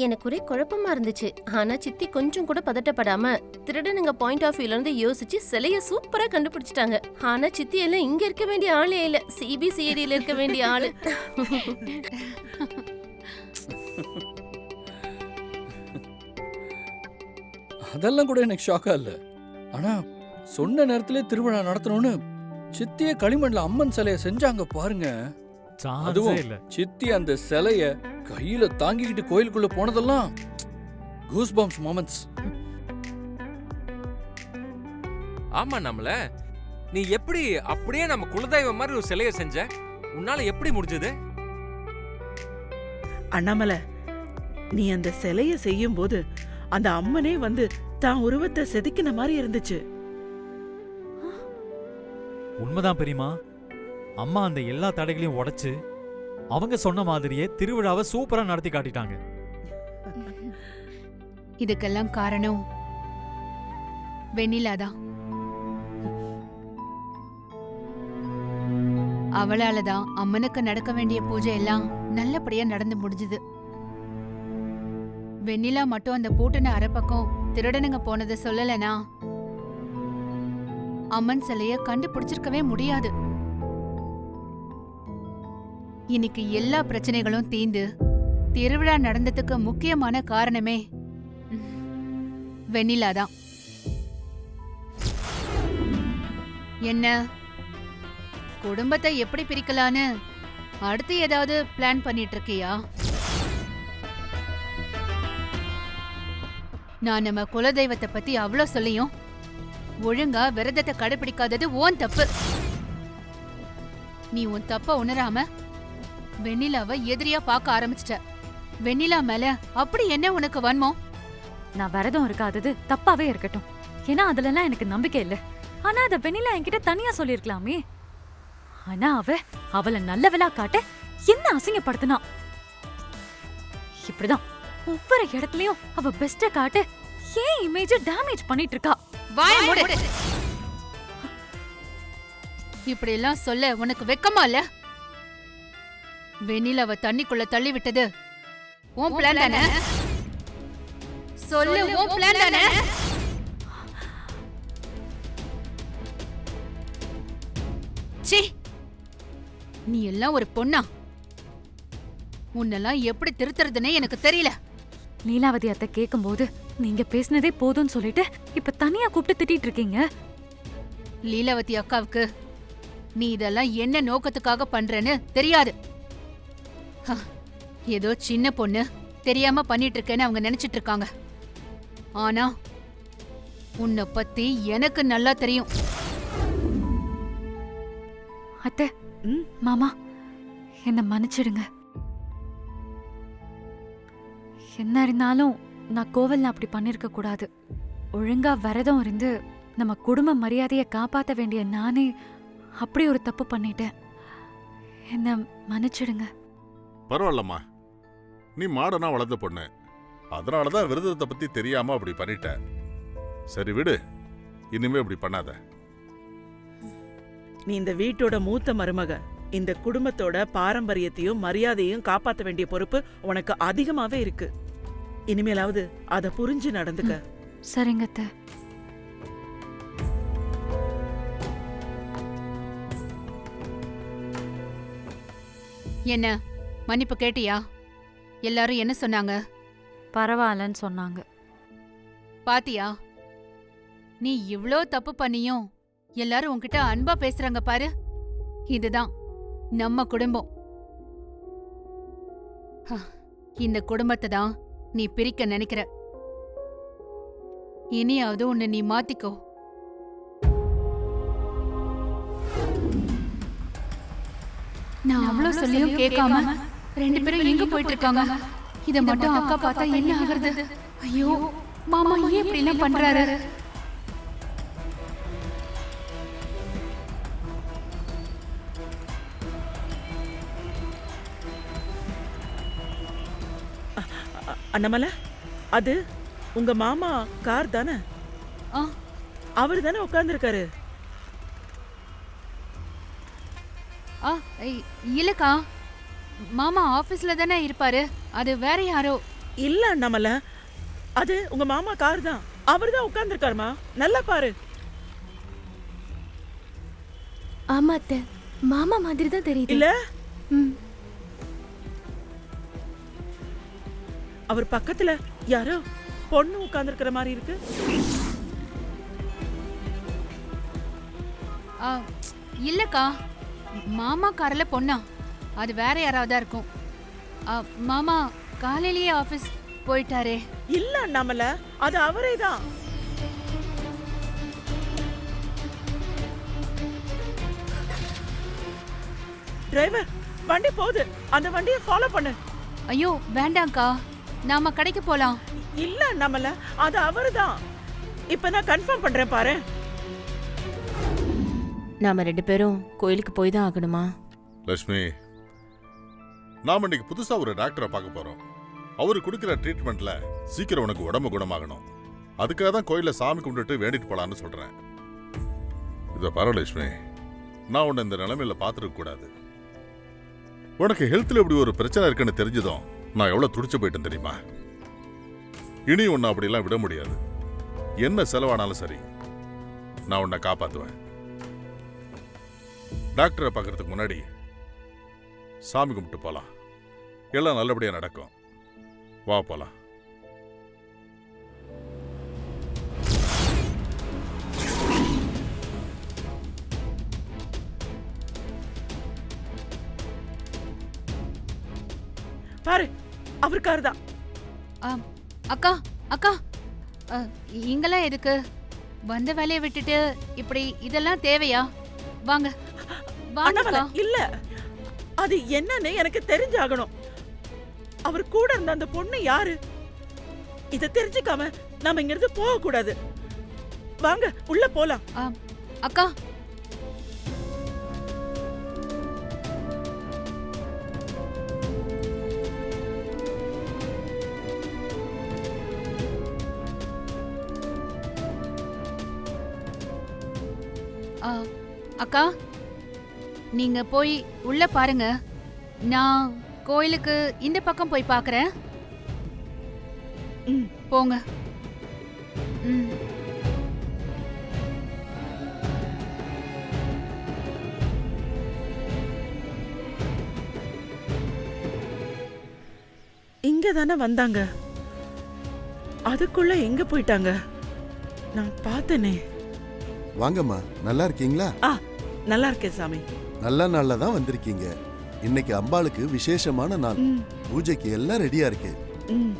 எனக்கு ஒரே குழப்பமா இருந்துச்சு. ஆனா சித்தி கொஞ்சம் கூட பதட்டப்படாம திருடனுங்க பாயிண்ட் ஆஃப் வியூல இருந்து யோசிச்சு சிலைய சூப்பரா கண்டுபிடிச்சிட்டாங்க. ஆனா சித்தி எல்லாம் இங்க இருக்க வேண்டிய ஆளே இல்ல, சிபிசிஐடில இருக்க வேண்டிய ஆளு. அதெல்லாம் கூட எனக்கு ஷாக்கா இல்ல. ஆனா சொன்ன நேரத்திலே திருவிழா நடத்தணும்னு சித்தியே களிமண்ல அம்மன் சிலைய செஞ்சாங்க பாருங்க. அதுவும் சித்தி அந்த சிலைய கையில தாங்கிக்கிட்டு கோயிலுக்குள்ள போனதெல்லாம் கூஸ் பம்ப்ஸ் மொமெண்ட்ஸ். ஆமா, நம்மள நீ எப்படி அப்படியே நம்ம குலதெய்வம் மாதிரி ஒரு சிலைய செஞ்ச? உன்னால எப்படி முடிஞ்சது? அண்ணாமலை, நீ அந்த சிலைய செய்யும் போது அந்த அம்மனே வந்து தான் உருவத்தை செதுக்கின மாதிரி இருந்துச்சு. உண்மைதான் பெரியமா. அம்மா அந்த எல்லா தடைகளையும் உடைச்சு அவங்க சொன்ன மாதிரியே திருவிழாவை சூப்பரா நடத்தி காட்டிட்டாங்க. இதுக்கெல்லாம் காரணம் வெண்ணிலாதான். அவளாலதான் அம்மனுக்கு நடக்க வேண்டிய பூஜை எல்லாம் நல்லபடியா நடந்து முடிஞ்சது. வெண்ணிலா மட்டும் அந்த பூட்டின அரைப்பக்கம் திருடனுங்க போனதை சொல்லலனா அம்மன் சிலைய கண்டுபிடிச்சிருக்கவே முடியாது. இன்னைக்கு எல்லா பிரச்சனைகளும் தீந்து திருவிழா நடந்ததுக்கு முக்கியமான காரணமே வெண்ணிலாதான். என்ன குடும்பத்தை எப்படி பிரிக்கலான்னு அடுத்து ஏதாவது பிளான் பண்ணிட்டு இருக்கியா? நான் நம்ம குலதெய்வத்தை பத்தி அவ்வளோ சொல்லியும் ஒழுங்கா விரதத்தை கடைபிடிக்காதது ஓன் தப்பு. நீ உன் தப்ப உணராம வெண்ணிலாவை எதிரியா பார்க்க ஆரம்பிச்சிட்ட. வெண்ணிலா மேல அப்படி என்ன உனக்கு வன்மம்? நான் விரதம் இருக்காதது தப்பாவே இருக்கட்டும், ஏன்னா அதுலலாம் எனக்கு நம்பிக்கை இல்ல. ஆனா அத வெண்ணிலா என்கிட்ட தனியா சொல்லிருக்கலாமே. ஆனா அவளை நல்லவளா காட்ட என்ன அசிங்கப்படுத்தினா. இப்படிதான் ஒவ்வொரு இடத்துலயும் அவ பெஸ்ட காட்ட ஏன் இமேஜ டேமேஜ் பண்ணிட்டு இருக்கா. வாய் மூடு. இப்படி எல்லாம் சொல்ல உனக்கு வெக்கமா இல்ல? வெண்ணிலாவை தண்ணிக்குள்ள தள்ளி விட்டது உன் பிளான் தானே? சொல்லு, உன் பிளான் தானே? சீ, நீ எல்லாம் ஒரு பொண்ணா? உன்னெல்லாம் எப்படி திருத்துறதுன்னே எனக்கு தெரியல. லீலாவதி அத்தை கேக்கும்போது நீங்க பேசினதே போதும்னு சொல்லிட்டு இப்ப தனியா கூப்பிட்டு திட்டிட்டு இருக்கீங்க. லீலாவதி அக்காவுக்கு நீ இதெல்லாம் என்ன நோக்கத்துக்காக பண்றேன்னு தெரியாது. ஏதோ சின்ன பொண்ணு தெரியாம பண்ணிட்டு இருக்கேன்னு அவங்க நினைச்சிட்டு இருக்காங்க. ஆனா உன்னை பத்தி எனக்கு நல்லா தெரியும். அத்தை, மாமா, என்ன மன்னிச்சிடுங்க. என்ன இருந்தாலும் நான் கோவில்ல அப்படி பண்ணிருக்க கூடாது. ஒழுங்கா விரதம் இருந்து நம்ம குடும்ப மரியாதையை காப்பாற்ற வேண்டிய நானே அப்படி ஒரு தப்பு பண்ணிட்டேன். என்ன மன்னிச்சிடுங்க. பரவாயில்லம்மா, நீ மாடனா வளர்ந்த பொண்ணு, அதனாலதான் விரதத்தை பத்தி தெரியாம அப்படி பண்ணிட்ட. சரி விடு, இனிமே அப்படி பண்ணாத. நீ இந்த வீட்டோட மூத்த மருமக. இந்த குடும்பத்தோட பாரம்பரியத்தையும் மரியாதையும் காப்பாற்ற வேண்டிய பொறுப்பு உனக்கு அதிகமாவே இருக்கு. இனிமேலாவது அத புரிஞ்சு நடந்துக்க. சரிங்க அத்தை. என்ன மன்னிப்பு கேட்டியா? எல்லாரும் என்ன சொன்னாங்க? பரவாயில்லன்னு சொன்னாங்க. பாத்தியா, நீ இவ்ளோ தப்பு பண்ணியும் எல்லாரும் உன்கிட்ட அன்பா பேசுறாங்க பாரு. இதுதான் நம்ம குடும்பம். இந்த குடும்பத்தை தான் நீ பிரிக்க நினைக்கிற. இனியாவது உன்னை நீ மாத்திக்கோ. நான் அவ்வளவு சொல்லியும் கேட்காம ரெண்டு பேரும் எங்க போயிட்டு இருக்காங்க? இத மட்டும் அக்கா பார்த்தா என்ன ஆகுறது? ஐயோ, மாமா ஏன் இப்படி எல்லாம் பண்றாரு? அண்ணாமலை, அது உங்க மாமா கார் தானே? அவரு தானே உட்கார்ந்துருக்காரு. இல்லக்கா, மாமா ஆபீஸ்ல தானே இருப்பாரு. அது வேற யாரோ. இல்ல அண்ணாமலை, அது உங்க மாமா கார் தான். அவர்தான் உட்கார்ந்துருக்காருமா, நல்லா பாரு. ஆமா அத்தை, மாமா மாதிரி தான் தெரியுது. இல்ல ம். அவர் பக்கத்துல யாரோ பொண்ணு உட்கார்ந்துருக்கிற மாதிரி இருக்கு. இல்லக்கா, மாமா கார்ல பொண்ணா? அது வேற யாராவதா இருக்கும். மாமா காலையிலேயே ஆபீஸ் போயிட்டாரே. இல்ல அண்ணாமலை, அது அவரே தான். டிரைவர், வண்டி போகுது, அந்த வண்டியை ஃபாலோ பண்ணு. ஐயோ வேண்டாம்க்கா, நாம கடைக்கு போலாம். இல்ல அண்ணாமலை, அது அவருதான். இப்ப நான் கன்ஃபார்ம் பண்றேன் பாரு. நாம 2 பேரும் கோயிலுக்கு போய் தான் ஆகணுமா? லட்சுமி, நாம இன்னைக்கு புதுசா ஒரு டாக்டரை பார்க்க போறோம். அவரு கொடுக்கிற ட்ரீட்மெண்ட்ல சீக்கிரம் உனக்கு உடம்பு குணமாகணும். அதுக்காக தான் கோயில சாமி கும்பிட்டுட்டு வேண்டிட்டு போலான்னு சொல்றேன். இத பாரு லட்சுமி, நான் உன்னை இந்த நிலைமையில பார்த்துருக்க கூடாது. உனக்கு ஹெல்த்ல இப்படி ஒரு பிரச்சனை இருக்குன்னு தெரிஞ்சதும் நான் எவ்வளவு துடிச்சு போயிட்டேன் தெரியுமா? இனி உன்னை அப்படிலாம் விட முடியாது. என்ன செலவானாலும் சரி, நான் உன்னை காப்பாத்துவேன். டாக்டரை பார்க்கறதுக்கு முன்னாடி சாமி கும்பிட்டு போலாம். எல்லாம் நல்லபடியா நடக்கும். வா போலாம். பாரு, அவர் கார் தான். அக்கா அக்கா, இங்கெல்லாம் எதுக்கு? வந்த வேலையை விட்டுட்டு இப்படி இதெல்லாம் தேவையா? வாங்க அண்ணாமலை, வாங்க. இல்ல, அது என்னன்னு எனக்கு தெரிஞ்சாகணும். அவர் கூட இருந்த அந்த பொண்ணு யாரு? இத தெரிஞ்சுக்காம நாம இங்க இருந்து போக கூடாது. வாங்க உள்ள போலாம். அக்கா, அக்கா நீங்க போய் உள்ள பாருங்க. நான் கோயிலுக்கு இந்த பக்கம் போய் பார்க்கறேன். ம். போங்க. ம். இங்க தானே வந்தாங்க, அதுக்குள்ள எங்க போயிட்டாங்க? நான் பார்த்தனே. வாங்கம்மா, நல்லா இருக்கீங்களா? நல்லா இருக்கேன் சாமி. நல்ல நாள்ல தான் வந்திருக்கீங்க. இன்னைக்கு அம்பாளுக்கு விசேஷமான நாள். ம், பூஜைக்கு எல்லாம் ரெடியா இருக்கு. ம்.